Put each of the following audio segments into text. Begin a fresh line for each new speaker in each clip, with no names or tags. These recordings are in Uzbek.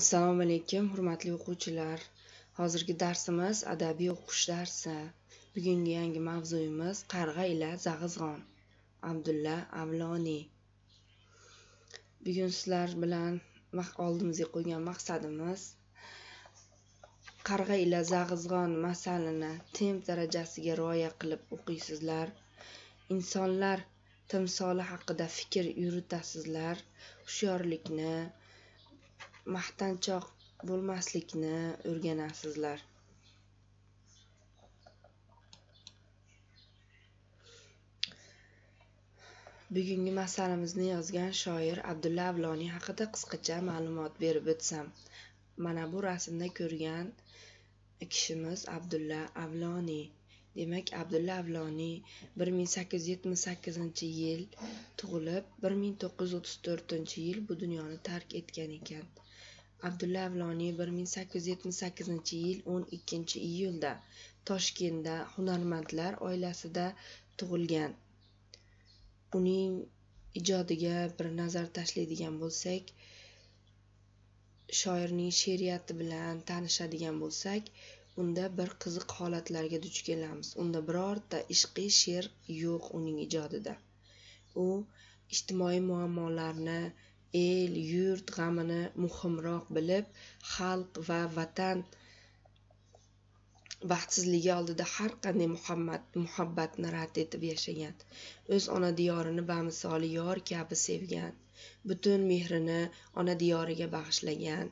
Assalomu alaykum, hurmatli o'quvchilar. Hozirgi darsimiz adabiy o'qish darsi. Bugungi yangi mavzuyimiz Qarg'a ila Zag'izg'on. Abdulla Avloniy. Bugun sizlar bilan oldimizga qo'ygan maqsadimiz Qarg'a ila Zag'izg'on masalini temp darajasiga rioya qilib o'qiysizlar. Insonlar timsoli haqida fikr yuritasizlar. Hushyorlikni, maqtanchoq bo'lmaslikni o'rganasizlar. Bugungi masalamizni yozgan shoir Abdulla Avloniy haqida qisqacha ma'lumot berib o'tsam. Mana bu rasmda ko'rgan kishimiz Abdulla Avloniy. Demak, Abdulla Avloniy 1878-yil tug'ilib, 1934-yil bu dunyoni tark etgan ekan. Abdulla Avloniy 1878-yil 12-iyulda Toshkentda hunarmandlar oilasida tug'ilgan. Uning ijodiga bir nazar tashlaydigan bo'lsak, shoirning she'riyati bilan tanishadigan bo'lsak, unda bir qiziq holatlarga duch kelamiz. Unda birorta ishqiy she'r yo'q uning ijodida. U ijtimoiy muammolarni, el, yurt g'amini muhimroq bilib, xalq va vatan baxtsizligi oldida har qanday muhabbatni rad etib yashagan. O'z ona diyorini bamisoli yor kabi sevgan. Butun mehrini ona diyoriga bag'ishlagan.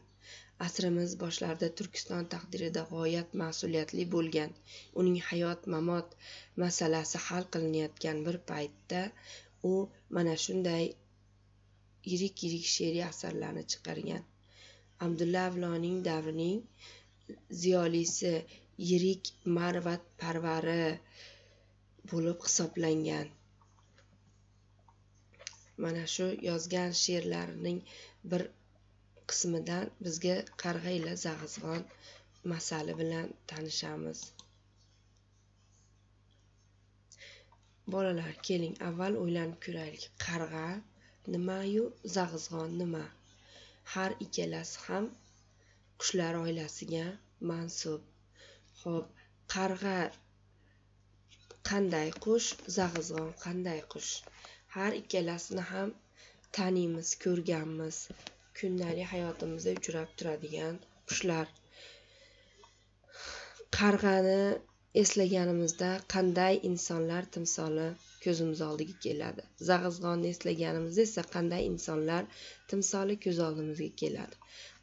Asrimiz boshlarida Turkiston taqdirida g'oyat mas'uliyatli bo'lgan. Uning hayot-mamot masalasi hal qilinayotgan bir paytda u mana shunday yirik she'riy asarlarni chiqargan. Abdulla Avloniy davrining ziyolisi, yirik ma'rivat parvari bo'lib hisoblangan. Mana shu yozgan she'rlarining bir qismidan bizga Qarg'a ila Zag'izg'on masali bilan tanishamiz. Bolalar, keling, avval o'ylanib ko'raylik. Qarg'a nima-yu, Zag'izg'on nima? Har ikkalasi ham qushlar oilasiga mansub. Xo'p, Qarg'a qanday qush, Zag'izg'on qanday qush? Har ikkalasini ham taniymiz, ko'rganmiz. Kundalik hayotimizda uchrab turadigan qushlar. Qarg'ani eslaganimizda qanday insonlar timsoli ko'zimiz oldiga keladi. Zag'izg'onni eslaganimizda esa qanday insonlar timsoli ko'z oldimizga keladi.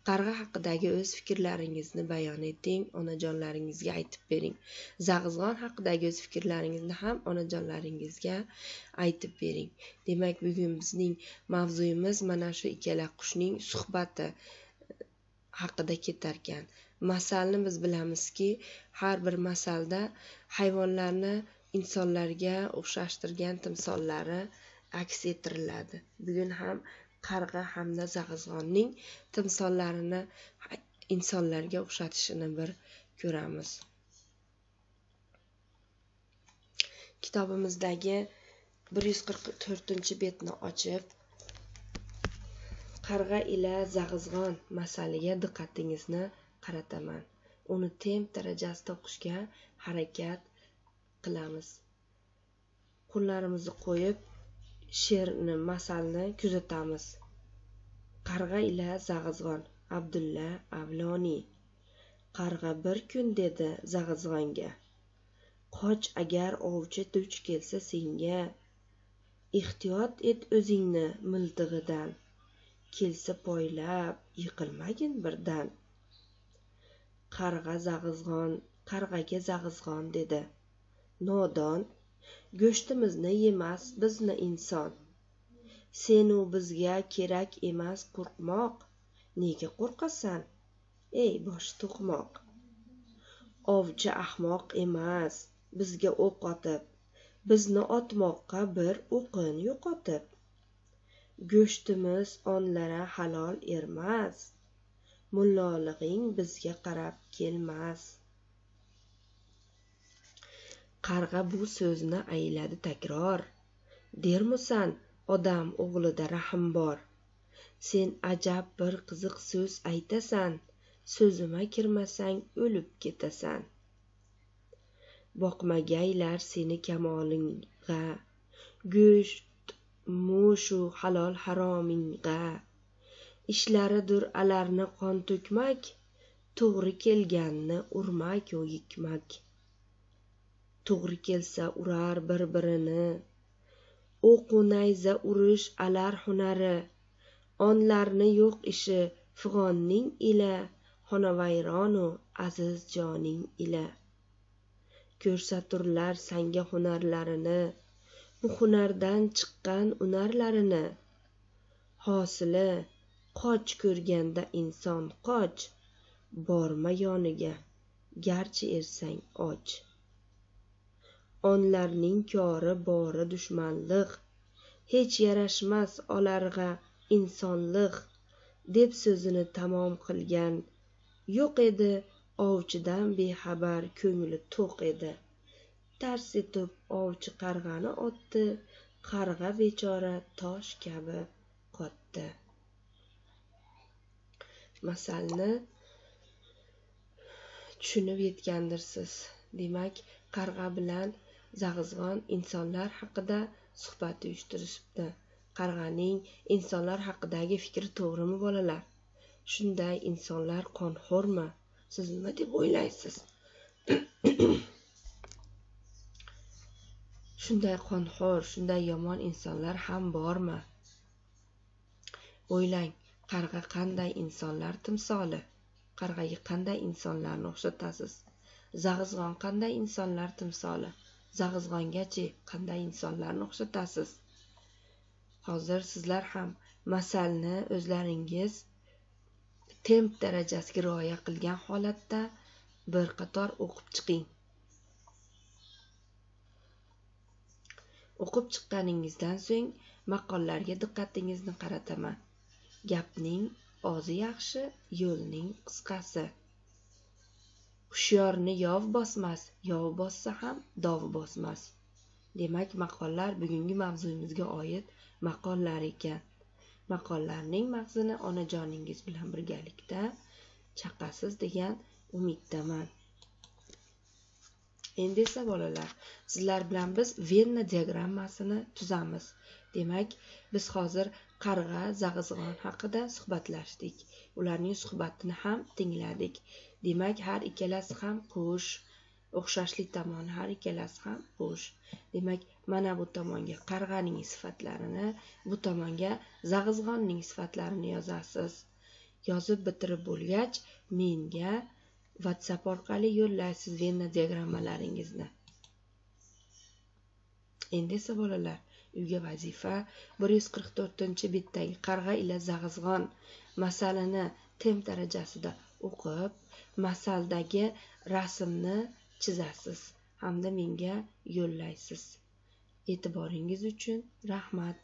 Qarg'a haqidagi o'z fikrlaringizni bayon eting, onajonlaringizga aytib bering. Zag'izg'on haqidagi o'z fikrlaringizni ham onajonlaringizga aytib bering. Demak, bugun bizning mavzuyimiz mana shu ikkala qushning suhbati haqida ketarkan. Masalni biz bilamizki, har bir masalda hayvonlarni insonlarga o'xshashtirgan timsollari aks ettiriladi. Bugun ham Qarg'a hamda Zag'izg'onning timsollarini insonlarga o'xshatishini bir ko'ramiz. Kitobimizdagi 144-betni ochib, Qarg'a ila Zag'izg'on masaliga diqqatingizni qarataman. Uni temp darajasida o'qishga harakat qilamiz. Qo'llarimizni qo'yib, she'rni, masalni kuzatamiz. Qarg'a ila Zag'izg'on. Abdulla Avloniy. Qarg'a bir kun dedi Zag'izg'onga: qoch agar ovchi duch kelsa senga, ehtiyot et o'zingni miltig'idan, kelsa poylab yiqilmagin birdan. Qarg'aga Zag'izg'on dedi: nodon, go'shtimizni yemas bizni inson. Senu bizga kerak emas qo'rqmoq, nega qo'rqasan, ey bosh to'qmoq? Ovchi ahmoq emas bizga o'q otib, bizni otmoqqa bir o'qin yo'qotib. Go'shtimiz onlara halol ermas, mullolig'ing bizga qarab kelmas. Qarg'a bu so'zni ayladi takror: dermisan odam o'g'lida rahm bor? sen ajab bir qiziq so'z aytasan, so'zima kirmasang o'lib ketasan. Boqmagaylar seni kamolingga, go'sht mushu halol haromingga. Ishlaridur alarni qon to'kmak, to'g'ri kelganni urmak yo yikmak. To'g'ri kelsa urar bir-birini, o'qu nayza urish alar hunari. Onlarni yo'q ishi fig'onning ila, xonavayronu aziz joning ila. Ko'rsaturlar sanga hunarlarini, bu hunardan chiqqan unarlarini. Hosili qoch ko'rganda inson qoch, borma yoniga, garchi ersang och. Onlarning kori bori dushmanliq, hech yarashmas olarg'a insonliq, deb so'zini tamom qilgan yo'q edi. Ovchidan bexabar ko'ngli to'q edi. Tars etib ovchi qarg'ani otdi, qarg'a bechora tosh kabi qotdi. Masalni tushunib yetgandirsiz. Demak, qarg'a bilan zag'izg'on insonlar haqida suhbat uyushtirishibdi. Qarg'aning insonlar haqidagi fikri to'g'rimi bolalar? Shunday insonlar qonxo'rmi? Siz nima deb o'ylaysiz? Shunday qonxo'r, shunday yomon insonlar ham bormi? O'ylang, qarg'a qanday insonlar timsoli? Qarg'aga qanday insonlarni o'xshatasiz? Zag'izg'on qanday insonlar timsoli? Zag'izg'ongachi qanday insonlarni o'xshatasiz? Hozir sizlar ham masalni o'zlaringiz temp darajasiga rioya qilgan holatda bir qator o'qib chiqing. O'qib chiqqaningizdan so'ng maqollarga diqqatingizni qarataman. Gapning ozi yaxshi, yo'lning qisqasi. Hushyorni yov bosmas, yov bossa ham dov bosmas. Demak, maqollar bugungi mavzuyimizga oid maqollar ekan. Maqollarning mag'zini onajoningiz bilan birgalikda chaqasiz degan umiddaman. Endi esa bolalar, sizlar bilan biz Venna diagrammasini tuzamiz. Demak, biz hozir qarg'a, zag'izg'on haqida suhbatlashdik. Ularning suhbatini ham tingladik. Demak, har ikkalasi ham qush, o'xshashlik tomoni har ikkalasi ham qush. Demak, mana bu tomonga qarg'aning sifatlarini, bu tomonga zag'izg'onning sifatlarini yozasiz. Yozib bitirib bo'lgach, menga WhatsApp orqali yo'llaysiz Venna diagrammalaringizni. Endi esa bolalar, uyga vazifa 144-betdagi qarg'a ila zag'izg'on masalini temp darajasida o'qib, masaldagi rasmni chizasiz hamda menga yo'llaysiz. E'tiboringiz uchun rahmat.